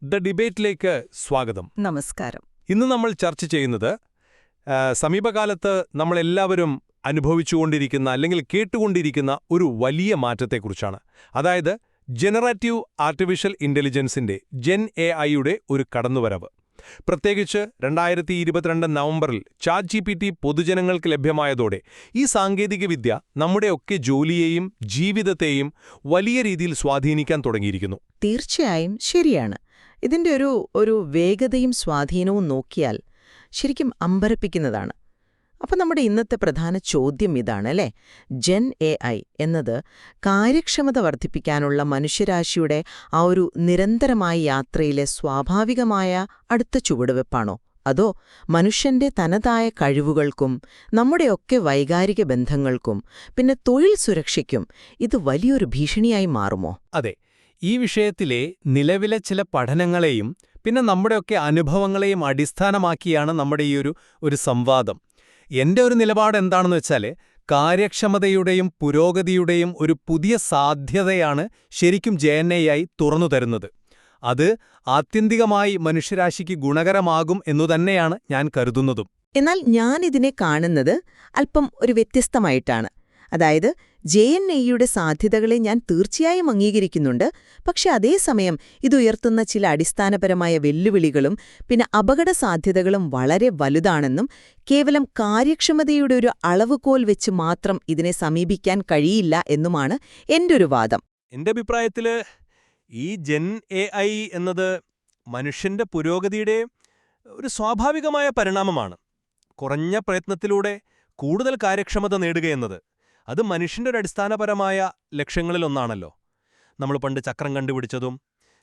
The ഡിബേറ്റിലേക്ക് സ്വാഗതം. നമസ്കാരം. ഇന്ന് നമ്മൾ ചർച്ച ചെയ്യുന്നത് സമീപകാലത്ത് നമ്മളെല്ലാവരും അനുഭവിച്ചുകൊണ്ടിരിക്കുന്ന അല്ലെങ്കിൽ കേട്ടുകൊണ്ടിരിക്കുന്ന ഒരു വലിയ മാറ്റത്തെക്കുറിച്ചാണ്. അതായത് ജനറേറ്റീവ് ആർട്ടിഫിഷ്യൽ ഇന്റലിജൻസിന്റെ ജെൻ-AI-യുടെ ഒരു കടന്നുവരവ്. പ്രത്യേകിച്ച് 2022 നവംബറിൽ ChatGPT പൊതുജനങ്ങൾക്ക് ലഭ്യമായതോടെ ഈ സാങ്കേതികവിദ്യ നമ്മുടെയൊക്കെ ജോലിയെയും ജീവിതത്തെയും വലിയ രീതിയിൽ സ്വാധീനിക്കാൻ തുടങ്ങിയിരിക്കുന്നു. തീർച്ചയായും ശരിയാണ്. ഇതിന്റെ ഒരു വേഗതയും സ്വാധീനവും നോക്കിയാൽ ശരിക്കും അമ്പരപ്പിക്കുന്നതാണ്. അപ്പം നമ്മുടെ ഇന്നത്തെ പ്രധാന ചോദ്യം ഇതാണ് അല്ലേ? ജെൻ-AI എന്നത് കാര്യക്ഷമത വർദ്ധിപ്പിക്കാനുള്ള മനുഷ്യരാശിയുടെ ആ ഒരു നിരന്തരമായ യാത്രയിലെ സ്വാഭാവികമായ അടുത്ത ചുവടുവെപ്പാണോ? അതോ മനുഷ്യന്റെ തനതായ കഴിവുകൾക്കും നമ്മുടെയൊക്കെ വൈകാരിക ബന്ധങ്ങൾക്കും പിന്നെ തൊഴിൽ സുരക്ഷയ്ക്കും ഇത് വലിയൊരു ഭീഷണിയായി മാറുമോ? അതെ, ഈ വിഷയത്തിലെ നിലവിലെ ചില പഠനങ്ങളെയും പിന്നെ നമ്മുടെയൊക്കെ അനുഭവങ്ങളെയും അടിസ്ഥാനമാക്കിയാണ് നമ്മുടെ ഈ ഒരു സംവാദം. എന്റെ ഒരു നിലപാട് എന്താണെന്ന് വെച്ചാൽ, കാര്യക്ഷമതയുടെയും പുരോഗതിയുടെയും ഒരു പുതിയ സാധ്യതയാണ് ശരിക്കും ജെൻ-AI തുറന്നു തരുന്നത്. അത് ആത്യന്തികമായി മനുഷ്യരാശിക്ക് ഗുണകരമാകും എന്നുതന്നെയാണ് ഞാൻ കരുതുന്നതും. എന്നാൽ ഞാനിതിനെ കാണുന്നത് അല്പം ഒരു വ്യത്യസ്തമായിട്ടാണ്. അതായത് ജെൻ-AI-യുടെ സാധ്യതകളെ ഞാൻ തീർച്ചയായും അംഗീകരിക്കുന്നുണ്ട്. പക്ഷെ അതേസമയം ഇതുയർത്തുന്ന ചില അടിസ്ഥാനപരമായ വെല്ലുവിളികളും പിന്നെ അപകട സാധ്യതകളും വളരെ വലുതാണെന്നും കേവലം കാര്യക്ഷമതയുടെ ഒരു അളവുകോൽ വെച്ച് മാത്രം ഇതിനെ സമീപിക്കാൻ കഴിയില്ല എന്നുമാണ് എൻ്റെ ഒരു വാദം. എൻ്റെ അഭിപ്രായത്തിൽ ഈ ജെൻ-AI എന്നത് മനുഷ്യന്റെ പുരോഗതിയുടെ ഒരു സ്വാഭാവികമായ പരിണാമമാണ്. കുറഞ്ഞ പ്രയത്നത്തിലൂടെ കൂടുതൽ കാര്യക്ഷമത നേടുകയെന്നത് അത് മനുഷ്യന്റെ ഒരു അടിസ്ഥാനപരമായ ലക്ഷ്യങ്ങളിലൊന്നാണല്ലോ. നമ്മൾ പണ്ട് ചക്രം കണ്ടുപിടിച്ചതും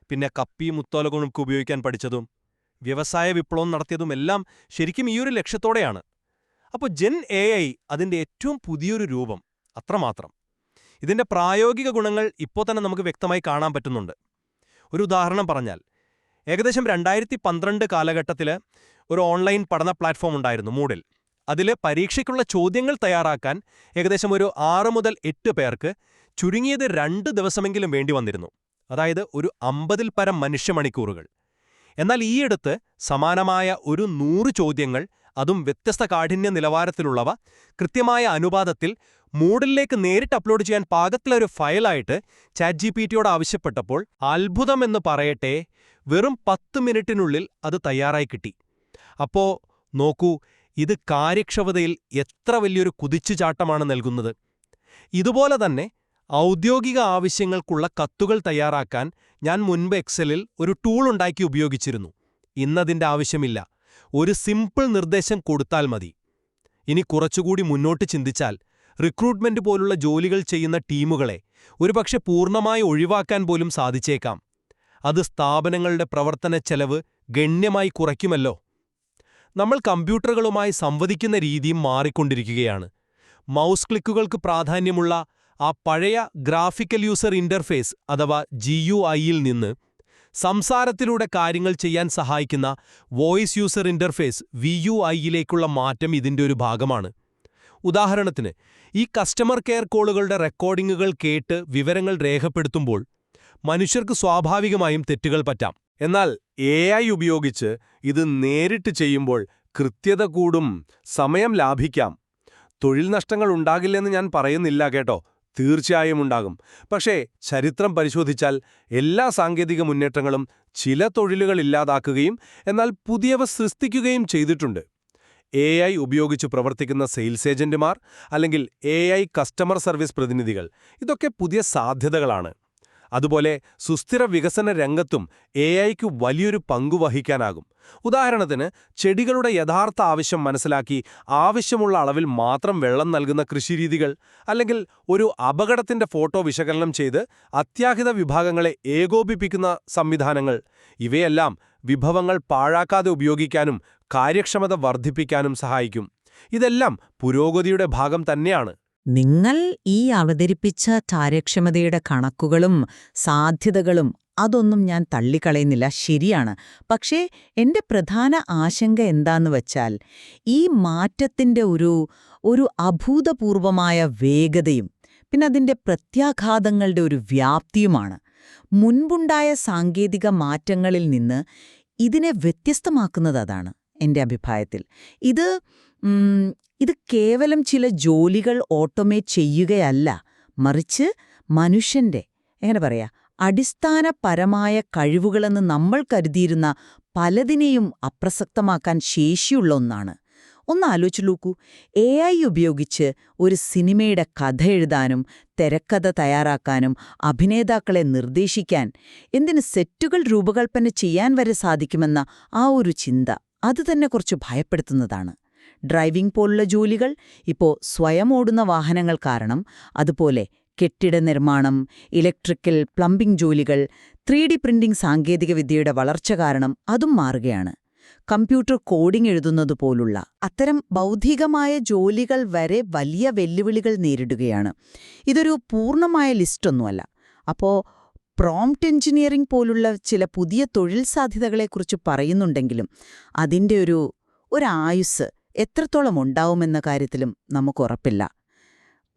പിന്നെ കപ്പി മുത്തോലകൾക്ക് ഉപയോഗിക്കാൻ പഠിച്ചതും വ്യവസായ വിപ്ലവം നടത്തിയതുമെല്ലാം ശരിക്കും ഈ ഒരു ലക്ഷ്യത്തോടെയാണ്. അപ്പോൾ ജെൻ-AI അതിൻ്റെ ഏറ്റവും പുതിയൊരു രൂപം, അത്രമാത്രം. ഇതിൻ്റെ പ്രായോഗിക ഗുണങ്ങൾ ഇപ്പോൾ തന്നെ നമുക്ക് വ്യക്തമായി കാണാൻ പറ്റുന്നുണ്ട്. ഒരു ഉദാഹരണം പറഞ്ഞാൽ, ഏകദേശം 2012 കാലഘട്ടത്തിൽ ഒരു ഓൺലൈൻ പഠന പ്ലാറ്റ്ഫോം ഉണ്ടായിരുന്നു, മൂഡിൽ. അതിൽ പരീക്ഷയ്ക്കുള്ള ചോദ്യങ്ങൾ തയ്യാറാക്കാൻ ഏകദേശം ഒരു 6 മുതൽ 8 പേർക്ക് ചുരുങ്ങിയത് 2 ദിവസമെങ്കിലും വേണ്ടി വന്നിരുന്നു. അതായത് ഒരു 50-ൽ പരം മനുഷ്യമണിക്കൂറുകൾ. എന്നാൽ ഈയടുത്ത് സമാനമായ ഒരു 100 ചോദ്യങ്ങൾ, അതും വ്യത്യസ്ത കാഠിന്യ നിലവാരത്തിലുള്ളവ, കൃത്യമായ അനുപാതത്തിൽ മൂഡിലേക്ക് നേരിട്ട് അപ്ലോഡ് ചെയ്യാൻ പാകത്തിലൊരു ഫയലായിട്ട് ChatGPT-യോട് ആവശ്യപ്പെട്ടപ്പോൾ അത്ഭുതമെന്ന് പറയട്ടെ, വെറും 10 മിനിറ്റിനുള്ളിൽ അത് തയ്യാറായി കിട്ടി. അപ്പോ നോക്കൂ, ഇത് കാര്യക്ഷമതയിൽ എത്ര വലിയൊരു കുതിച്ചുചാട്ടമാണ് നൽകുന്നത്. ഇതുപോലെ തന്നെ ഔദ്യോഗിക ആവശ്യങ്ങൾക്കുള്ള കത്തുകൾ തയ്യാറാക്കാൻ ഞാൻ മുൻപ് എക്സലിൽ ഒരു ടൂൾ ഉണ്ടാക്കി ഉപയോഗിച്ചിരുന്നു. ഇന്നതിൻ്റെ ആവശ്യമില്ല. ഒരു സിമ്പിൾ നിർദ്ദേശം കൊടുത്താൽ മതി. ഇനി കുറച്ചുകൂടി മുന്നോട്ട് ചിന്തിച്ചാൽ, റിക്രൂട്ട്മെന്റ് പോലുള്ള ജോലികൾ ചെയ്യുന്ന ടീമുകളെ ഒരുപക്ഷെ പൂർണ്ണമായി ഒഴിവാക്കാൻ പോലും സാധിച്ചേക്കാം. അത് സ്ഥാപനങ്ങളുടെ പ്രവർത്തനച്ചെലവ് ഗണ്യമായി കുറയ്ക്കുമല്ലോ. നമ്മൾ കമ്പ്യൂട്ടറുകളുമായി സംവദിക്കുന്ന രീതിയും മാറിക്കൊണ്ടിരിക്കുകയാണ്. മൗസ് ക്ലിക്കുകൾക്ക് പ്രാധാന്യമുള്ള ആ പഴയ ഗ്രാഫിക്കൽ യൂസർ ഇന്റർഫേസ് അഥവാ GUI-യിൽ നിന്ന് സംസാരത്തിലൂടെ കാര്യങ്ങൾ ചെയ്യാൻ സഹായിക്കുന്ന വോയിസ് യൂസർ ഇന്റർഫേസ് VUI-യിലേക്കുള്ള മാറ്റം ഇതിൻ്റെ ഒരു ഭാഗമാണ്. ഉദാഹരണത്തിന്, ഈ കസ്റ്റമർ കെയർ കോളുകളുടെ റെക്കോർഡിംഗുകൾ കേട്ട് വിവരങ്ങൾ രേഖപ്പെടുത്തുമ്പോൾ മനുഷ്യർക്ക് സ്വാഭാവികമായും തെറ്റുകൾ പറ്റാം. എന്നാൽ AI ഉപയോഗിച്ച് ഇത് നേരിട്ട് ചെയ്യുമ്പോൾ കൃത്യത കൂടും, സമയം ലാഭിക്കാം. തൊഴിൽ നഷ്ടങ്ങൾ ഉണ്ടാകില്ലെന്ന് ഞാൻ പറയുന്നില്ല കേട്ടോ, തീർച്ചയായും ഉണ്ടാകും. പക്ഷേ ചരിത്രം പരിശോധിച്ചാൽ എല്ലാ സാങ്കേതിക മുന്നേറ്റങ്ങളും ചില തൊഴിലുകൾ ഇല്ലാതാക്കുകയും എന്നാൽ പുതിയവ സൃഷ്ടിക്കുകയും ചെയ്തിട്ടുണ്ട്. AI ഉപയോഗിച്ച് പ്രവർത്തിക്കുന്ന സെയിൽസ് ഏജന്റുമാർ അല്ലെങ്കിൽ AI കസ്റ്റമർ സർവീസ് പ്രതിനിധികൾ, ഇതൊക്കെ പുതിയ സാധ്യതകളാണ്. അതുപോലെ സുസ്ഥിര വികസന രംഗത്തും AI-ക്ക് വലിയൊരു പങ്കു വഹിക്കാനാകും. ഉദാഹരണത്തിന്, ചെടികളുടെ യഥാർത്ഥ ആവശ്യം മനസ്സിലാക്കി ആവശ്യമുള്ള അളവിൽ മാത്രം വെള്ളം നൽകുന്ന കൃഷിരീതികൾ, അല്ലെങ്കിൽ ഒരു അപകടത്തിന്റെ ഫോട്ടോ വിശകലനം ചെയ്ത് അത്യാഹിത വിഭാഗങ്ങളെ ഏകോപിപ്പിക്കുന്ന സംവിധാനങ്ങൾ, ഇവയെല്ലാം വിഭവങ്ങൾ പാഴാക്കാതെ ഉപയോഗിക്കാനും കാര്യക്ഷമത വർദ്ധിപ്പിക്കാനും സഹായിക്കും. ഇതെല്ലാം പുരോഗതിയുടെ ഭാഗം തന്നെയാണ്. നിങ്ങൾ ഈ അവതരിപ്പിച്ച കാര്യക്ഷമതയുടെ കണക്കുകളും സാധ്യതകളും അതൊന്നും ഞാൻ തള്ളിക്കളയുന്നില്ല, ശരിയാണ്. പക്ഷേ എന്റെ പ്രധാന ആശങ്ക എന്താന്ന് വച്ചാൽ, ഈ മാറ്റത്തിന്റെ ഒരു അഭൂതപൂർവമായ വേഗതയും പിന്നെ അതിന്റെ പ്രത്യാഘാതങ്ങളുടെ ഒരു വ്യാപ്തിയുമാണ്. മുൻപുണ്ടായ സാങ്കേതിക മാറ്റങ്ങളിൽ നിന്ന് ഇതിനെ വ്യത്യസ്തമാക്കുന്നത് അതാണ് എൻ്റെ അഭിപ്രായത്തിൽ. ഇത് കേവലം ചില ജോലികൾ ഓട്ടോമേറ്റ് ചെയ്യുകയല്ല, മറിച്ച് മനുഷ്യൻ്റെ എങ്ങനെ പറയാ അടിസ്ഥാനപരമായ കഴിവുകളെന്ന് നമ്മൾ കരുതിയിരുന്ന പലതിനെയും അപ്രസക്തമാക്കാൻ ശേഷിയുള്ള ഒന്നാണ്. ഒന്ന് ആലോചിച്ചു നോക്കൂ, AI ഉപയോഗിച്ച് ഒരു സിനിമയുടെ കഥ എഴുതാനും തിരക്കഥ തയ്യാറാക്കാനും അഭിനേതാക്കളെ നിർദ്ദേശിക്കാൻ, എന്തിന് സെറ്റുകൾ രൂപകൽപ്പന ചെയ്യാൻ വരെ സാധിക്കുമെന്ന ആ ഒരു ചിന്ത അത് തന്നെ കുറച്ച് ഭയപ്പെടുത്തുന്നതാണ്. ഡ്രൈവിംഗ് പോലുള്ള ജോലികൾ ഇപ്പോൾ സ്വയം ഓടുന്ന വാഹനങ്ങൾ കാരണം, അതുപോലെ കെട്ടിട നിർമ്മാണം, ഇലക്ട്രിക്കൽ, പ്ലംബിംഗ് ജോലികൾ, 3D പ്രിന്റിംഗ് സാങ്കേതികവിദ്യയുടെ വളർച്ച കാരണം അതും മാറുകയാണ്. കമ്പ്യൂട്ടർ കോഡിംഗ് എഴുതുന്നതുപോലുള്ള അത്തരം ബൗദ്ധികമായ ജോലികൾ വരെ വലിയ വെല്ലുവിളികൾ നേരിടുകയാണ്. ഇതൊരു പൂർണ്ണമായ ലിസ്റ്റൊന്നുമല്ല. അപ്പോൾ പ്രോംപ്റ്റ് എഞ്ചിനീയറിംഗ് പോലുള്ള ചില പുതിയ തൊഴിൽ സാധ്യതകളെക്കുറിച്ച് പറയുന്നുണ്ടെങ്കിലും അതിൻ്റെ ഒരു ആയുസ് എത്രത്തോളം ഉണ്ടാവുമെന്ന കാര്യത്തിലും നമുക്കുറപ്പില്ല.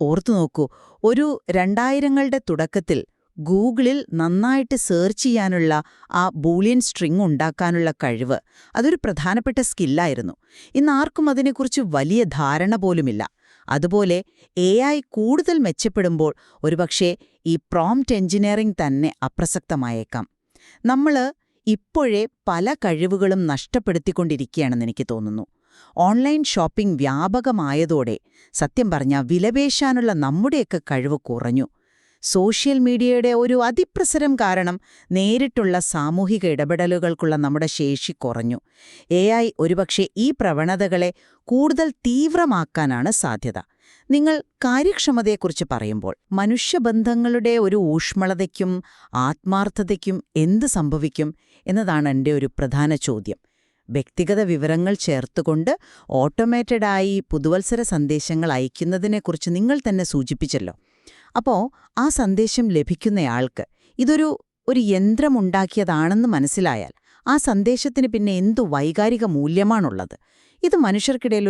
ഓർത്തു നോക്കൂ, ഒരു 2000ങ്ങളുടെ തുടക്കത്തിൽ ഗൂഗിളിൽ നന്നായിട്ട് സെർച്ച് ചെയ്യാനുള്ള ആ ബൂളിയൻ സ്ട്രിംഗ് ഉണ്ടാക്കാനുള്ള കഴിവ് അതൊരു പ്രധാനപ്പെട്ട സ്കില്ലായിരുന്നു. ഇന്ന് ആർക്കും അതിനെക്കുറിച്ച് വലിയ ധാരണ പോലുമില്ല. അതുപോലെ AI കൂടുതൽ മെച്ചപ്പെടുമ്പോൾ ഒരുപക്ഷേ ഈ പ്രോംപ്റ്റ് എഞ്ചിനീയറിംഗ് തന്നെ അപ്രസക്തമായേക്കാം. നമ്മൾ ഇപ്പോഴേ പല കഴിവുകളും നഷ്ടപ്പെടുത്തിക്കൊണ്ടിരിക്കുകയാണെന്ന് എനിക്ക് തോന്നുന്നു. ഓൺലൈൻ ഷോപ്പിംഗ് വ്യാപകമായതോടെ സത്യം പറഞ്ഞാൽ വിലപേശാനുള്ള നമ്മുടെയൊക്കെ കഴിവ് കുറഞ്ഞു. സോഷ്യൽ മീഡിയയുടെ ഒരു അതിപ്രസരം കാരണം നേരിട്ടുള്ള സാമൂഹിക ഇടപെടലുകൾക്കുള്ള നമ്മുടെ ശേഷി കുറഞ്ഞു. AI ഒരുപക്ഷെ ഈ പ്രവണതകളെ കൂടുതൽ തീവ്രമാക്കാനാണ് സാധ്യത. നിങ്ങൾ കാര്യക്ഷമതയെക്കുറിച്ച് പറയുമ്പോൾ മനുഷ്യബന്ധങ്ങളുടെ ഒരു ഊഷ്മളതയ്ക്കും ആത്മാർത്ഥതയ്ക്കും എന്ത് സംഭവിക്കും എന്നതാണ് എൻ്റെ ഒരു പ്രധാന ചോദ്യം. വ്യക്തിഗത വിവരങ്ങൾ ചേർത്തുകൊണ്ട് ഓട്ടോമേറ്റഡായി പുതുവത്സര സന്ദേശങ്ങൾ അയക്കുന്നതിനെക്കുറിച്ച് നിങ്ങൾ തന്നെ സൂചിപ്പിച്ചല്ലോ. അപ്പോൾ ആ സന്ദേശം ലഭിക്കുന്നയാൾക്ക് ഇതൊരു യന്ത്രമുണ്ടാക്കിയതാണെന്ന് മനസ്സിലായാൽ ആ സന്ദേശത്തിന് പിന്നെ എന്തു വൈകാരിക മൂല്യമാണുള്ളത്? ഇത് മനുഷ്യർക്കിടയിൽ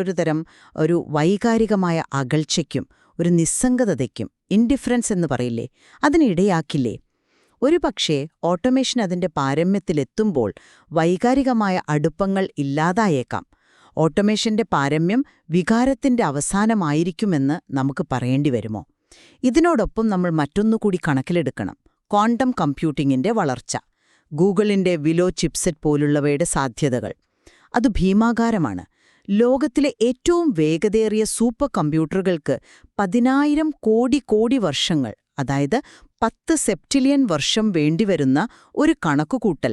ഒരു വൈകാരികമായ അകൽച്ചയ്ക്കും ഒരു നിസ്സംഗതയ്ക്കും, ഇൻഡിഫറൻസ് എന്ന് പറയില്ലേ, അതിനിടയാക്കില്ലേ? ഒരുപക്ഷേ ഓട്ടോമേഷൻ അതിൻ്റെ പാരമ്യത്തിലെത്തുമ്പോൾ വൈകാരികമായ അടുപ്പങ്ങൾ ഇല്ലാതായേക്കാം. ഓട്ടോമേഷന്റെ പാരമ്യം വികാരത്തിന്റെ അവസാനമായിരിക്കുമെന്ന് നമുക്ക് പറയേണ്ടി വരുമോ? ഇതിനോടൊപ്പം നമ്മൾ മറ്റൊന്നുകൂടി കണക്കിലെടുക്കണം: ക്വാണ്ടം കമ്പ്യൂട്ടിങ്ങിന്റെ വളർച്ച, ഗൂഗിളിന്റെ വിലോ ചിപ്സെറ്റ് പോലുള്ളവയുടെ സാധ്യതകൾ. അത് ഭീമാകാരമാണ്. ലോകത്തിലെ ഏറ്റവും വേഗതയേറിയ സൂപ്പർ കമ്പ്യൂട്ടറുകൾക്ക് 10,000 കോടി വർഷങ്ങൾ, അതായത് 10 സെപ്റ്റിലിയൻ വർഷം വേണ്ടിവരുന്ന ഒരു കണക്കുകൂട്ടൽ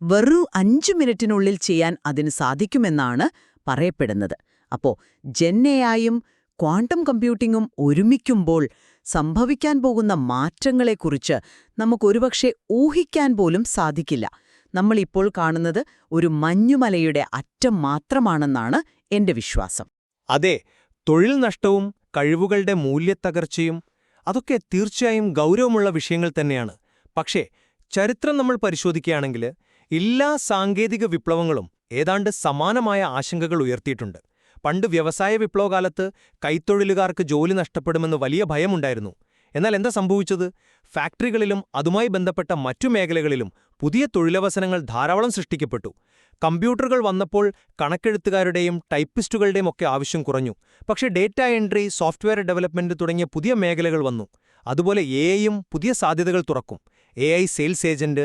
വെറും 5 മിനിറ്റിനുള്ളിൽ ചെയ്യാൻ അതിന് സാധിക്കുമെന്നാണ് പറയപ്പെടുന്നത്. അപ്പോൾ ജെൻ എഐയും ക്വാണ്ടം കമ്പ്യൂട്ടിങ്ങും ഒരുമിക്കുമ്പോൾ സംഭവിക്കാൻ പോകുന്ന മാറ്റങ്ങളെക്കുറിച്ച് നമുക്കൊരുപക്ഷെ ഊഹിക്കാൻ പോലും സാധിക്കില്ല. നമ്മളിപ്പോൾ കാണുന്നത് ഒരു മഞ്ഞുമലയുടെ അറ്റം മാത്രമാണെന്നാണ് എന്റെ വിശ്വാസം. അതെ, തൊഴിൽ നഷ്ടവും കഴിവുകളുടെ മൂല്യത്തകർച്ചയും അതൊക്കെ തീർച്ചയായും ഗൗരവമുള്ള വിഷയങ്ങൾ തന്നെയാണ്. പക്ഷേ ചരിത്രം നമ്മൾ പരിശോധിക്കുകയാണെങ്കിൽ എല്ലാ സാങ്കേതിക വിപ്ലവങ്ങളും ഏതാണ്ട് സമാനമായ ആശങ്കകൾ ഉയർത്തിയിട്ടുണ്ട്. പണ്ട് വ്യവസായ വിപ്ലവകാലത്ത് കൈത്തൊഴിലുകാർക്ക് ജോലി നഷ്ടപ്പെടുമെന്ന് വലിയ ഭയമുണ്ടായിരുന്നു. എന്നാൽ എന്താ സംഭവിച്ചത്? ഫാക്ടറികളിലും അതുമായി ബന്ധപ്പെട്ട മറ്റു മേഖലകളിലും പുതിയ തൊഴിലവസരങ്ങൾ ധാരാളം സൃഷ്ടിക്കപ്പെട്ടു. കമ്പ്യൂട്ടറുകൾ വന്നപ്പോൾ കണക്കെഴുത്തുകാരുടെയും ടൈപ്പിസ്റ്റുകളുടെയും ഒക്കെ ആവശ്യം കുറഞ്ഞു. പക്ഷേ ഡേറ്റ എൻട്രി, സോഫ്റ്റ്വെയർ ഡെവലപ്മെന്റ് തുടങ്ങിയ പുതിയ മേഖലകൾ വന്നു. അതുപോലെ എഐയും പുതിയ സാധ്യതകൾ തുറക്കും. AI sales agent,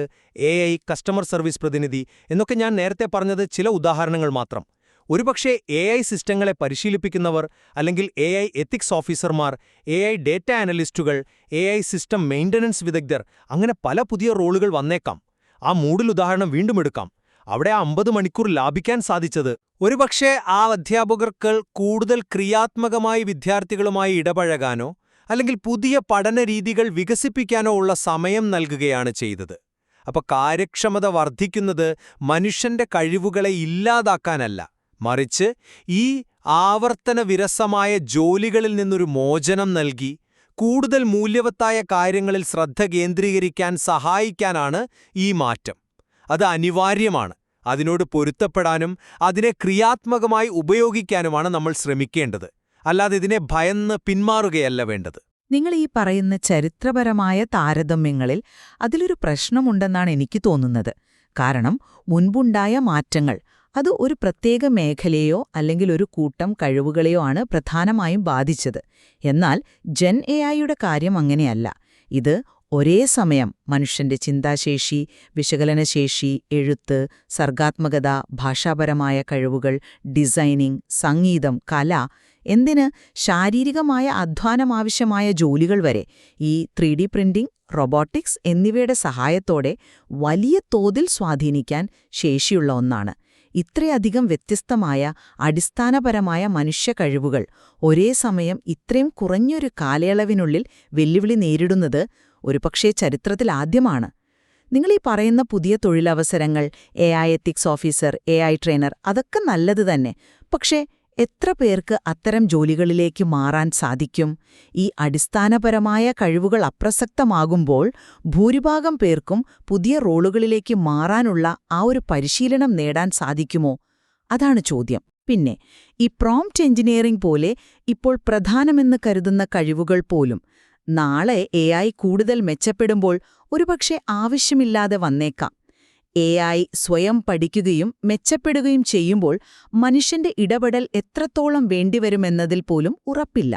AI customer service പ്രതിനിധി എന്നൊക്കെ ഞാൻ നേരത്തെ പറഞ്ഞത് ചില ഉദാഹരണങ്ങൾ മാത്രം. ഒരുപക്ഷേ AI സിസ്റ്റങ്ങളെ പരിശീലിപ്പിക്കുന്നവർ, അല്ലെങ്കിൽ AI എത്തിക്സ് ഓഫീസർമാർ, AI ഡേറ്റ അനലിസ്റ്റുകൾ, AI സിസ്റ്റം മെയിൻ്റനൻസ് വിദഗ്ധർ, അങ്ങനെ പല പുതിയ റോളുകൾ വന്നേക്കാം. ആ മൂഡിൽ ഉദാഹരണം വീണ്ടും എടുക്കാം. അവിടെ 50 മണിക്കൂർ ലാഭിക്കാൻ സാധിച്ചത് ഒരുപക്ഷേ ആ അധ്യാപകർക്ക് കൂടുതൽ ക്രിയാത്മകമായി വിദ്യാർത്ഥികളുമായി ഇടപഴകാനോ അല്ലെങ്കിൽ പുതിയ പഠനരീതികൾ വികസിപ്പിക്കാനോ ഉള്ള സമയം നൽകുകയാണ് ചെയ്തത്. അപ്പോൾ കാര്യക്ഷമത വർദ്ധിക്കുന്നത് മനുഷ്യന്റെ കഴിവുകളെ ഇല്ലാതാക്കാനല്ല, മറിച്ച് ഈ ആവർത്തന വിരസമായ ജോലികളിൽ നിന്നൊരു മോചനം നൽകി കൂടുതൽ മൂല്യവത്തായ കാര്യങ്ങളിൽ ശ്രദ്ധ കേന്ദ്രീകരിക്കാൻ സഹായിക്കാനാണ് ഈ മാറ്റം. അത് അനിവാര്യമാണ്. അതിനോട് പൊരുത്തപ്പെടാനും അതിനെ ക്രിയാത്മകമായി ഉപയോഗിക്കാനുമാണ് നമ്മൾ ശ്രമിക്കേണ്ടത്. അല്ലാതെ ഇതിനെ ഭയന്ന് പിന്മാറുകയല്ല വേണ്ടത്. നിങ്ങൾ ഈ പറയുന്ന ചരിത്രപരമായ താരതമ്യങ്ങളിൽ അതിലൊരു പ്രശ്നമുണ്ടെന്നാണ് എനിക്ക് തോന്നുന്നത്. കാരണം മുൻപുണ്ടായ മാറ്റങ്ങൾ അത് ഒരു പ്രത്യേക മേഖലയോ അല്ലെങ്കിൽ ഒരു കൂട്ടം കഴിവുകളെയോ ആണ് പ്രധാനമായും ബാധിച്ചത്. എന്നാൽ ജെൻ എഐയുടെ കാര്യം അങ്ങനെയല്ല. ഇത് ഒരേ സമയം മനുഷ്യന്റെ ചിന്താശേഷി, വിശകലനശേഷി, എഴുത്ത്, സർഗാത്മകത, ഭാഷാപരമായ കഴിവുകൾ, ഡിസൈനിംഗ്, സംഗീതം, കല, എന്തിന് ശാരീരികമായ അധ്വാനമാവശ്യമായ ജോലികൾ വരെ ഈ 3D പ്രിന്റിംഗ്, റോബോട്ടിക്സ് എന്നിവയുടെ സഹായത്തോടെ വലിയ തോതിൽ സ്വാധീനിക്കാൻ ശേഷിയുള്ള ഒന്നാണ്. ഇത്രയധികം വ്യത്യസ്തമായ അടിസ്ഥാനപരമായ മനുഷ്യ കഴിവുകൾ ഒരേ സമയം ഇത്രയും കുറഞ്ഞൊരു കാലയളവിനുള്ളിൽ വെല്ലുവിളി നേരിടുന്നത് ഒരുപക്ഷേ ചരിത്രത്തിലാദ്യമാണ്. നിങ്ങളീ പറയുന്ന പുതിയ തൊഴിലവസരങ്ങൾ, AI ethics officer, AI trainer, അതൊക്കെ നല്ലത് തന്നെ. പക്ഷേ എത്ര പേർക്ക് അത്തരം ജോലികളിലേക്ക് മാറാൻ സാധിക്കും? ഈ അടിസ്ഥാനപരമായ കഴിവുകൾ അപ്രസക്തമാകുമ്പോൾ ഭൂരിഭാഗം പേർക്കും പുതിയ റോളുകളിലേക്ക് മാറാനുള്ള ആ ഒരു പരിശീലനം നേടാൻ സാധിക്കുമോ? അതാണ് ചോദ്യം. പിന്നെ ഈ പ്രോംപ്റ്റ് എഞ്ചിനീയറിംഗ് പോലെ ഇപ്പോൾ പ്രധാനമെന്ന് കരുതുന്ന കഴിവുകൾ പോലും നാളെ AI കൂടുതൽ മെച്ചപ്പെടുമ്പോൾ ഒരുപക്ഷെ ആവശ്യമില്ലാതെ വന്നേക്കാം. AI സ്വയം പഠിക്കുകയും മെച്ചപ്പെടുകയും ചെയ്യുമ്പോൾ മനുഷ്യന്റെ ഇടപെടൽ എത്രത്തോളം വേണ്ടിവരുമെന്നതിൽ പോലും ഉറപ്പില്ല.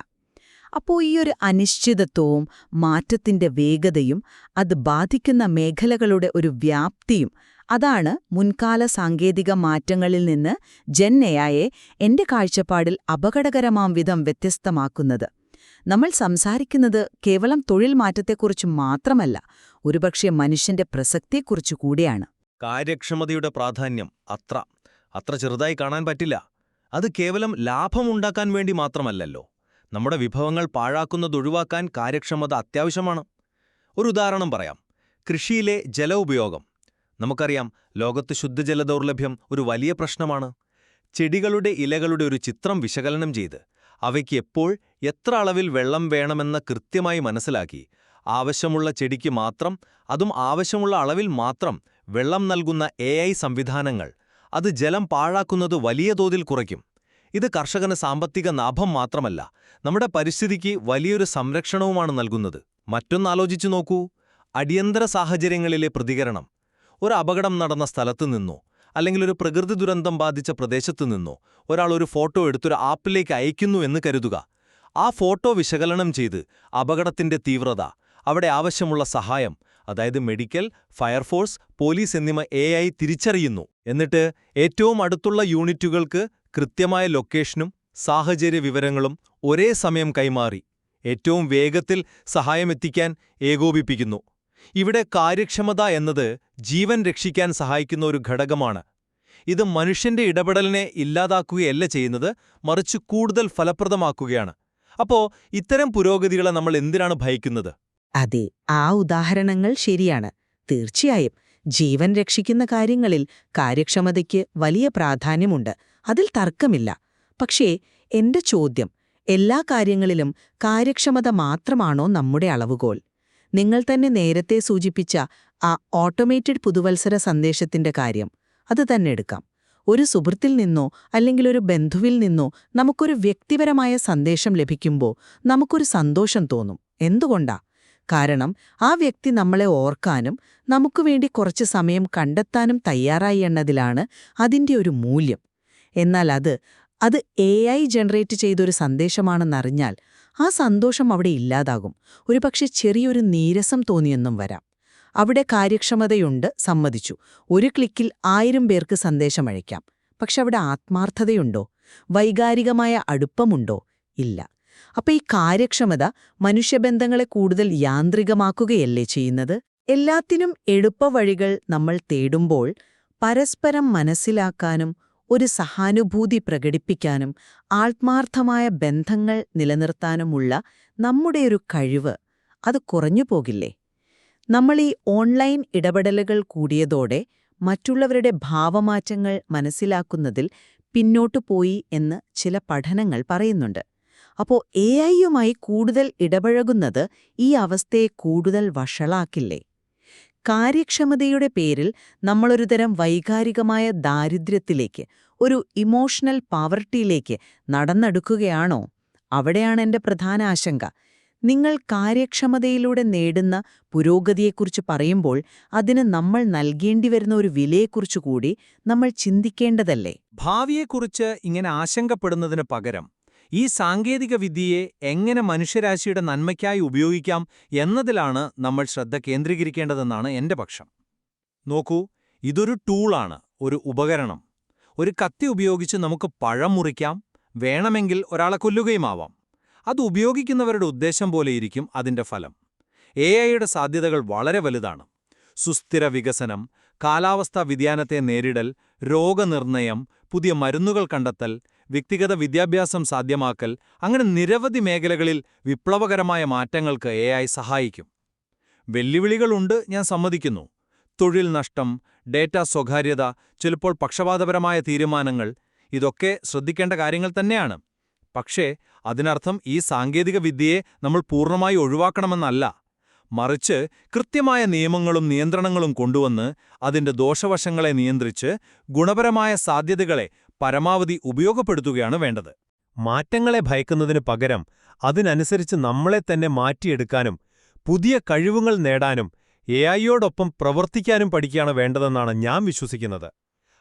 അപ്പോൾ ഈയൊരു അനിശ്ചിതത്വവും മാറ്റത്തിന്റെ വേഗതയും അത് ബാധിക്കുന്ന മേഖലകളുടെ ഒരു വ്യാപ്തിയും അതാണ് മുൻകാല സാങ്കേതിക മാറ്റങ്ങളിൽ നിന്ന് ജെൻ എഐയെ എന്റെ കാഴ്ചപ്പാടിൽ അപകടകരമാം വിധം വ്യത്യസ്തമാക്കുന്നത്. നമ്മൾ സംസാരിക്കുന്നത് കേവലം തൊഴിൽ മാറ്റത്തെക്കുറിച്ച് മാത്രമല്ല, ഒരുപക്ഷെ മനുഷ്യന്റെ പ്രസക്തിയെക്കുറിച്ചു കൂടിയാണ്. കാര്യക്ഷമതയുടെ പ്രാധാന്യം അത്ര ചെറുതായി കാണാൻ പറ്റില്ല. അത് കേവലം ലാഭമുണ്ടാക്കാൻ വേണ്ടി മാത്രമല്ലല്ലോ. നമ്മുടെ വിഭവങ്ങൾ പാഴാക്കുന്നതൊഴിവാക്കാൻ കാര്യക്ഷമത അത്യാവശ്യമാണ്. ഒരു ഉദാഹരണം പറയാം. കൃഷിയിലെ ജല ഉപയോഗം. നമുക്കറിയാം, ലോകത്ത് ശുദ്ധജല ദൗർലഭ്യം ഒരു വലിയ പ്രശ്നമാണ്. ചെടികളുടെ ഇലകളുടെ ഒരു ചിത്രം വിശകലനം ചെയ്ത് അവയ്ക്ക് എപ്പോൾ എത്ര അളവിൽ വെള്ളം വേണമെന്ന് കൃത്യമായി മനസ്സിലാക്കി ആവശ്യമുള്ള ചെടിക്ക് മാത്രം, അതും ആവശ്യമുള്ള അളവിൽ മാത്രം വെള്ളം നൽകുന്ന AI സംവിധാനങ്ങൾ അത് ജലം പാഴാക്കുന്നത് വലിയ തോതിൽ കുറയ്ക്കും. ഇത് കർഷകന് സാമ്പത്തിക ലാഭം മാത്രമല്ല, നമ്മുടെ പരിസ്ഥിതിക്ക് വലിയൊരു സംരക്ഷണവുമാണ് നൽകുന്നത്. മറ്റൊന്നാലോചിച്ചു നോക്കൂ, അടിയന്തര സാഹചര്യങ്ങളിലെ പ്രതികരണം. ഒരു അപകടം നടന്ന സ്ഥലത്തു നിന്നോ അല്ലെങ്കിൽ ഒരു പ്രകൃതി ദുരന്തം ബാധിച്ച പ്രദേശത്തു നിന്നോ ഒരാൾ ഒരു ഫോട്ടോ എടുത്തൊരു ആപ്പിലേക്ക് അയക്കുന്നു എന്ന് കരുതുക. ആ ഫോട്ടോ വിശകലനം ചെയ്ത് അപകടത്തിന്റെ തീവ്രത, അവിടെ ആവശ്യമുള്ള സഹായം, അതായത് മെഡിക്കൽ, ഫയർഫോഴ്സ്, പോലീസ് എന്നിവ AI തിരിച്ചറിയുന്നു. എന്നിട്ട് ഏറ്റവും അടുത്തുള്ള യൂണിറ്റുകൾക്ക് കൃത്യമായ ലൊക്കേഷനും സാഹചര്യ വിവരങ്ങളും ഒരേ സമയം കൈമാറി ഏറ്റവും വേഗത്തിൽ സഹായമെത്തിക്കാൻ ഏകോപിപ്പിക്കുന്നു. ഇവിടെ കാര്യക്ഷമത എന്നത് ജീവൻ രക്ഷിക്കാൻ സഹായിക്കുന്ന ഒരു ഘടകമാണ്. ഇത് മനുഷ്യന്റെ ഇടപെടലിനെ ഇല്ലാതാക്കുകയല്ല ചെയ്യുന്നത്, മറിച്ച് കൂടുതൽ ഫലപ്രദമാക്കുകയാണ്. അപ്പോ ഇത്തരം പുരോഗതികളെ നമ്മൾ എന്തിനാണ് ഭയക്കുന്നത്? അതെ, ആ ഉദാഹരണങ്ങൾ ശരിയാണ്. തീർച്ചയായും ജീവൻ രക്ഷിക്കുന്ന കാര്യങ്ങളിൽ കാര്യക്ഷമതയ്ക്ക് വലിയ പ്രാധാന്യമുണ്ട്, അതിൽ തർക്കമില്ല. പക്ഷേ എന്റെ ചോദ്യം, എല്ലാ കാര്യങ്ങളിലും കാര്യക്ഷമത മാത്രമാണോ നമ്മുടെ അളവുകോൽ? നിങ്ങൾ തന്നെ നേരത്തെ സൂചിപ്പിച്ച ആ ഓട്ടോമേറ്റഡ് പുതുവത്സര സന്ദേശത്തിന്റെ കാര്യം, അത് തന്നെ എടുക്കാം. ഒരു സുഹൃത്തിൽ നിന്നോ അല്ലെങ്കിൽ ഒരു ബന്ധുവിൽ നിന്നോ നമുക്കൊരു വ്യക്തിപരമായ സന്ദേശം ലഭിക്കുമ്പോൾ നമുക്കൊരു സന്തോഷം തോന്നും. എന്തുകൊണ്ടാ? കാരണം ആ വ്യക്തി നമ്മളെ ഓർക്കാനും നമുക്കുവേണ്ടി കുറച്ച് സമയം കണ്ടെത്താനും തയ്യാറായി എന്നതിലാണ് അതിന്റെ ഒരു മൂല്യം. എന്നാൽ അത് AI ജനറേറ്റ് ചെയ്തൊരു സന്ദേശമാണെന്നറിഞ്ഞാൽ ആ സന്തോഷം അവിടെ ഇല്ലാതാകും. ഒരുപക്ഷെ ചെറിയൊരു നീരസം തോന്നിയെന്നും വരാം. അവിടെ കാര്യക്ഷമതയുണ്ട്, സമ്മതിച്ചു. ഒരു ക്ലിക്കിൽ 1000 പേർക്ക് സന്ദേശമയക്കാം. പക്ഷെ അവിടെ ആത്മാർത്ഥതയുണ്ടോ? വൈകാരികമായ അടുപ്പമുണ്ടോ? ഇല്ല. അപ്പൊ ഈ കാര്യക്ഷമത മനുഷ്യബന്ധങ്ങളെ കൂടുതൽ യാന്ത്രികമാക്കുകയല്ലേ ചെയ്യുന്നത്? എല്ലാത്തിനും എളുപ്പവഴികൾ നമ്മൾ തേടുമ്പോൾ പരസ്പരം മനസ്സിലാക്കാനും ഒരു സഹാനുഭൂതി പ്രകടിപ്പിക്കാനും ആത്മാർത്ഥമായ ബന്ധങ്ങൾ നിലനിർത്താനുമുള്ള നമ്മുടെയൊരു കഴിവ് അത് കുറഞ്ഞു പോകില്ലേ? നമ്മൾ ഈ ഓൺലൈൻ ഇടപെടലുകൾ കൂടിയതോടെ മറ്റുള്ളവരുടെ ഭാവമാറ്റങ്ങൾ മനസ്സിലാക്കുന്നതിൽ പിന്നോട്ടു പോയി എന്ന് ചില പഠനങ്ങൾ പറയുന്നുണ്ട്. അപ്പോൾ AI-യുമായി കൂടുതൽ ഇടപഴകുന്നത് ഈ അവസ്ഥയെ കൂടുതൽ വഷളാക്കില്ലേ? കാര്യക്ഷമതയുടെ പേരിൽ നമ്മളൊരുതരം വൈകാരികമായ ദാരിദ്ര്യത്തിലേക്ക്, ഒരു ഇമോഷണൽ പാവർട്ടിയിലേക്ക് നടന്നെടുക്കുകയാണോ? അവിടെയാണ് എന്റെ പ്രധാന ആശങ്ക. നിങ്ങൾ കാര്യക്ഷമതയിലൂടെ നേടുന്ന പുരോഗതിയെക്കുറിച്ച് പറയുമ്പോൾ അതിന് നമ്മൾ നൽകേണ്ടിവരുന്ന ഒരു വിലയെക്കുറിച്ച് കൂടി നമ്മൾ ചിന്തിക്കേണ്ടതല്ലേ? ഭാവിയെക്കുറിച്ച് ഇങ്ങനെ ആശങ്കപ്പെടുന്നതിന് പകരം ഈ സാങ്കേതികവിദ്യയെ എങ്ങനെ മനുഷ്യരാശിയുടെ നന്മയ്ക്കായി ഉപയോഗിക്കാം എന്നതിലാണ് നമ്മൾ ശ്രദ്ധ കേന്ദ്രീകരിക്കേണ്ടതെന്നാണ് എന്റെ പക്ഷം. നോക്കൂ, ഇതൊരു ടൂളാണ്, ഒരു ഉപകരണം. ഒരു കത്തി ഉപയോഗിച്ച് നമുക്ക് പഴം മുറിക്കാം, വേണമെങ്കിൽ ഒരാളെ കൊല്ലുകയുമാവാം. അത് ഉപയോഗിക്കുന്നവരുടെ ഉദ്ദേശം പോലെയിരിക്കും അതിന്റെ ഫലം. എഐയുടെ സാധ്യതകൾ വളരെ വലുതാണ്. സുസ്ഥിര വികസനം, കാലാവസ്ഥാ വ്യതിയാനത്തെ നേരിടൽ, രോഗനിർണയം, പുതിയ മരുന്നുകൾ കണ്ടെത്തൽ, വ്യക്തിഗത വിദ്യാഭ്യാസം സാധ്യമാക്കൽ, അങ്ങനെ നിരവധി മേഖലകളിൽ വിപ്ലവകരമായ മാറ്റങ്ങൾക്ക് എഐ സഹായിക്കും. വെല്ലുവിളികളുണ്ട്, ഞാൻ സമ്മതിക്കുന്നു. തൊഴിൽ നഷ്ടം, ഡേറ്റ സ്വകാര്യത, ചിലപ്പോൾ പക്ഷപാതപരമായ തീരുമാനങ്ങൾ, ഇതൊക്കെ ശ്രദ്ധിക്കേണ്ട കാര്യങ്ങൾ തന്നെയാണ്. പക്ഷേ അതിനർത്ഥം ഈ സാങ്കേതികവിദ്യയെ നമ്മൾ പൂർണ്ണമായി ഒഴിവാക്കണമെന്നല്ല. മറിച്ച് കൃത്യമായ നിയമങ്ങളും നിയന്ത്രണങ്ങളും കൊണ്ടുവന്ന് അതിന്റെ ദോഷവശങ്ങളെ നിയന്ത്രിച്ച് ഗുണപരമായ സാധ്യതകളെ പരമാവധി ഉപയോഗപ്പെടുത്തുകയാണ് വേണ്ടത്. മാറ്റങ്ങളെ ഭയക്കുന്നതിനു പകരം അതിനനുസരിച്ച് നമ്മളെ തന്നെ മാറ്റിയെടുക്കാനും പുതിയ കഴിവുകൾ നേടാനും എഐയോടൊപ്പം പ്രവർത്തിക്കാനും പഠിക്കുകയാണ് വേണ്ടതെന്നാണ് ഞാൻ വിശ്വസിക്കുന്നത്.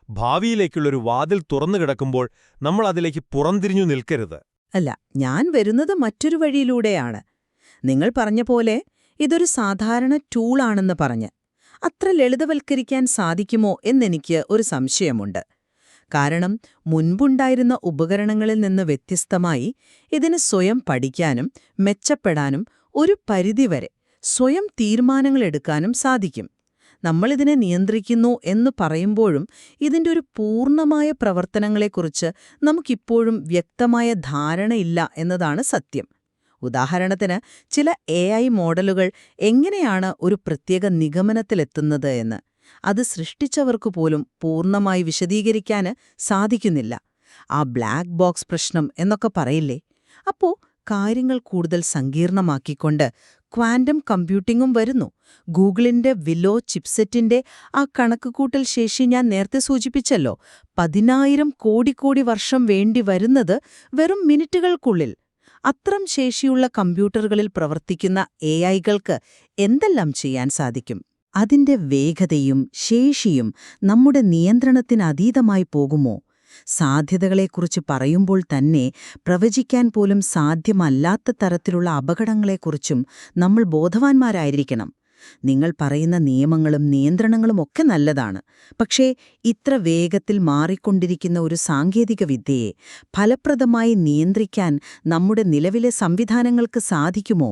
ഭാവിയിലേക്കുള്ളൊരു വാതിൽ തുറന്നുകിടക്കുമ്പോൾ നമ്മൾ അതിലേക്ക് പുറംതിരിഞ്ഞു നിൽക്കരുത്. അല്ല, ഞാൻ വരുന്നത് മറ്റൊരു വഴിയിലൂടെയാണ്. നിങ്ങൾ പറഞ്ഞ പോലെ ഇതൊരു സാധാരണ ടൂളാണെന്ന് പറഞ്ഞ് അത്ര ലളിതവൽക്കരിക്കാൻ സാധിക്കുമോ എന്നെനിക്ക് ഒരു സംശയമുണ്ട്. കാരണം മുൻപുണ്ടായിരുന്ന ഉപകരണങ്ങളിൽ നിന്ന് വ്യത്യസ്തമായി ഇതിന് സ്വയം പഠിക്കാനും മെച്ചപ്പെടാനും ഒരു പരിധിവരെ സ്വയം തീരുമാനങ്ങളെടുക്കാനും സാധിക്കും. നമ്മളിതിനെ നിയന്ത്രിക്കുന്നു എന്ന് പറയുമ്പോഴും ഇതിന്റെ ഒരു പൂർണ്ണമായ പ്രവർത്തനങ്ങളെക്കുറിച്ച് നമുക്കിപ്പോഴും വ്യക്തമായ ധാരണയില്ല എന്നതാണ് സത്യം. ഉദാഹരണത്തിന്, ചില എഐ മോഡലുകൾ എങ്ങനെയാണ് ഒരു പ്രത്യേക നിഗമനത്തിലെത്തുന്നത് എന്ന് അത് സൃഷ്ടിച്ചവർക്കു പോലും പൂർണ്ണമായി വിശദീകരിക്കാൻ സാധിക്കുന്നില്ല. ആ ബ്ലാക്ക് ബോക്സ് പ്രശ്നം എന്നൊക്കെ പറയില്ലേ? അപ്പോ കാര്യങ്ങൾ കൂടുതൽ സങ്കീർണമാക്കിക്കൊണ്ട് ക്വാണ്ടം കമ്പ്യൂട്ടിംഗും വരുന്നു. ഗൂഗിളിന്റെ വിലോ ചിപ്സെറ്റിന്റെ ആ കണക്കുകൂട്ടൽ ശേഷി ഞാൻ നേരത്തെ സൂചിപ്പിച്ചല്ലോ. 10,000 കോടി വർഷം വേണ്ടി വരുന്നത് വെറും മിനിറ്റുകൾക്കുള്ളിൽ. അത്രം ശേഷിയുള്ള കമ്പ്യൂട്ടറുകളിൽ പ്രവർത്തിക്കുന്ന എഐകൾക്ക് എന്തെല്ലാം ചെയ്യാൻ സാധിക്കും? അതിന്റെ വേഗതയും ശേഷിയും നമ്മുടെ നിയന്ത്രണത്തിനതീതമായി പോകുമോ? സാധ്യതകളെക്കുറിച്ച് പറയുമ്പോൾ തന്നെ പ്രവചിക്കാൻ പോലും സാധ്യമല്ലാത്ത തരത്തിലുള്ള അപകടങ്ങളെക്കുറിച്ചും നമ്മൾ ബോധവാന്മാരായിരിക്കണം. നിങ്ങൾ പറയുന്ന നിയമങ്ങളും നിയന്ത്രണങ്ങളും ഒക്കെ നല്ലതാണ്. പക്ഷേ ഇത്ര വേഗത്തിൽ മാറിക്കൊണ്ടിരിക്കുന്ന ഒരു സാങ്കേതികവിദ്യയെ ഫലപ്രദമായി നിയന്ത്രിക്കാൻ നമ്മുടെ നിലവിലെ സംവിധാനങ്ങൾക്ക് സാധിക്കുമോ?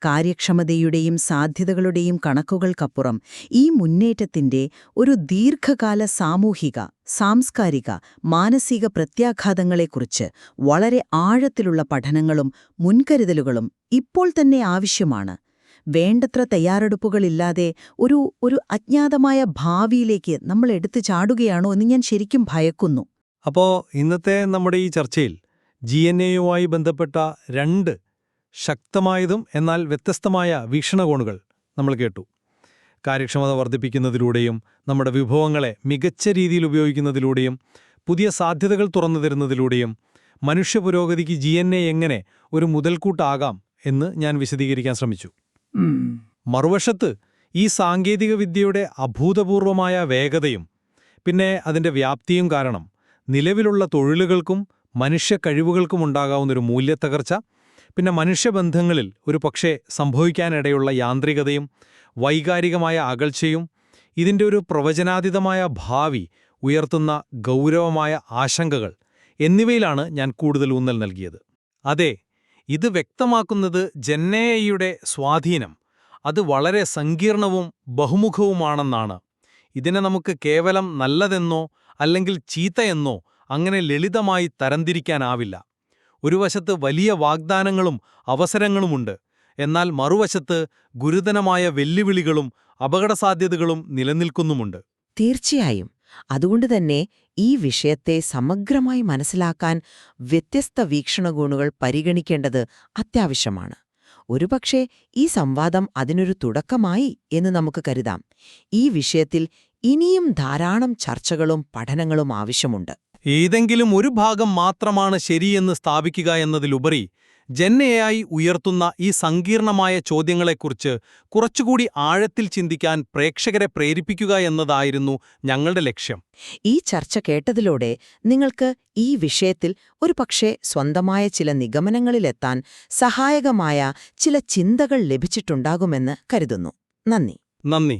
കാര്യക്ഷമതയുടെയും സാധ്യതകളുടെയും കണക്കുകൾക്കപ്പുറം ഈ മുന്നേറ്റത്തിന്റെ ഒരു ദീർഘകാല സാമൂഹിക, സാംസ്കാരിക, മാനസിക പ്രത്യാഘാതങ്ങളെക്കുറിച്ച് വളരെ ആഴത്തിലുള്ള പഠനങ്ങളും മുൻകരുതലുകളും ഇപ്പോൾ തന്നെ ആവശ്യമാണ്. വേണ്ടത്ര തയ്യാറെടുപ്പുകളില്ലാതെ ഒരു അജ്ഞാതമായ ഭാവിയിലേക്ക് നമ്മൾ എടുത്തു ചാടുകയാണോ എന്ന് ഞാൻ ശരിക്കും ഭയക്കുന്നു. അപ്പോ ഇന്നത്തെ നമ്മുടെ ഈ ചർച്ചയിൽ GNAയുമായി ബന്ധപ്പെട്ട 2 ശക്തമായതും എന്നാൽ വ്യത്യസ്തമായ വീക്ഷണകോണുകൾ നമ്മൾ കേട്ടു. കാര്യക്ഷമത വർദ്ധിപ്പിക്കുന്നതിലൂടെയും നമ്മുടെ വിഭവങ്ങളെ മികച്ച രീതിയിൽ ഉപയോഗിക്കുന്നതിലൂടെയും പുതിയ സാധ്യതകൾ തുറന്നു തരുന്നതിലൂടെയും മനുഷ്യപുരോഗതിക്ക് GNA എങ്ങനെ ഒരു മുതൽക്കൂട്ടാകാം എന്ന് ഞാൻ വിശദീകരിക്കാൻ ശ്രമിച്ചു. മറുവശത്ത് ഈ സാങ്കേതികവിദ്യയുടെ അഭൂതപൂർവമായ വേഗതയും പിന്നെ അതിന്റെ വ്യാപ്തിയും കാരണം നിലവിലുള്ള തൊഴിലുകൾക്കും മനുഷ്യ കഴിവുകൾക്കുമുണ്ടാകാവുന്നൊരു മൂല്യത്തകർച്ച, പിന്നെ മനുഷ്യബന്ധങ്ങളിൽ ഒരു പക്ഷേ സംഭവിക്കാനിടയുള്ള യാന്ത്രികതയും വൈകാരികമായ അകൽച്ചയും ഇതിന്റെ ഒരു പ്രവചനാതീതമായ ഭാവി ഉയർത്തുന്ന ഗൗരവമായ ആശങ്കകൾ എന്നിവയിലാണ് ഞാൻ കൂടുതൽ ഊന്നൽ നൽകിയത്. അതെ, ഇത് വ്യക്തമാക്കുന്നത് ജെൻഎഐയുടെ സ്വാധീനം അത് വളരെ സങ്കീർണവും ബഹുമുഖവുമാണെന്നാണ്. ഇതിനെ നമുക്ക് കേവലം നല്ലതെന്നോ അല്ലെങ്കിൽ ചീത്തയെന്നോ അങ്ങനെ ലളിതമായി തരംതിരിക്കാനാവില്ല. ഒരു വശത്ത് വലിയ വാഗ്ദാനങ്ങളും അവസരങ്ങളുമുണ്ട്, എന്നാൽ മറുവശത്ത് ഗുരുതരമായ വെല്ലുവിളികളും അപകടസാധ്യതകളും നിലനിൽക്കുന്നുമുണ്ട്. തീർച്ചയായും. അതുകൊണ്ടുതന്നെ ഈ വിഷയത്തെ സമഗ്രമായി മനസ്സിലാക്കാൻ വ്യത്യസ്ത വീക്ഷണകോണുകൾ പരിഗണിക്കേണ്ടത് അത്യാവശ്യമാണ്. ഒരുപക്ഷേ ഈ സംവാദം അതിനൊരു തുടക്കമായി എന്ന് നമുക്ക് കരുതാം. ഈ വിഷയത്തിൽ ഇനിയും ധാരാളം ചർച്ചകളും പഠനങ്ങളും ആവശ്യമുണ്ട്. ഏതെങ്കിലും ഒരു ഭാഗം മാത്രമാണ് ശരിയെന്ന് സ്ഥാപിക്കുക എന്നതിലുപരി ജെൻ AI ഉയർത്തുന്ന ഈ സങ്കീർണമായ ചോദ്യങ്ങളെക്കുറിച്ച് കുറച്ചുകൂടി ആഴത്തിൽ ചിന്തിക്കാൻ പ്രേക്ഷകരെ പ്രേരിപ്പിക്കുക എന്നതായിരുന്നു ഞങ്ങളുടെ ലക്ഷ്യം. ഈ ചർച്ച കേട്ടതിലൂടെ നിങ്ങൾക്ക് ഈ വിഷയത്തിൽ ഒരുപക്ഷേ സ്വന്തമായ ചില നിഗമനങ്ങളിലെത്താൻ സഹായകമായ ചില ചിന്തകൾ ലഭിച്ചിട്ടുണ്ടാകുമെന്ന് കരുതുന്നു. നന്ദി. നന്ദി.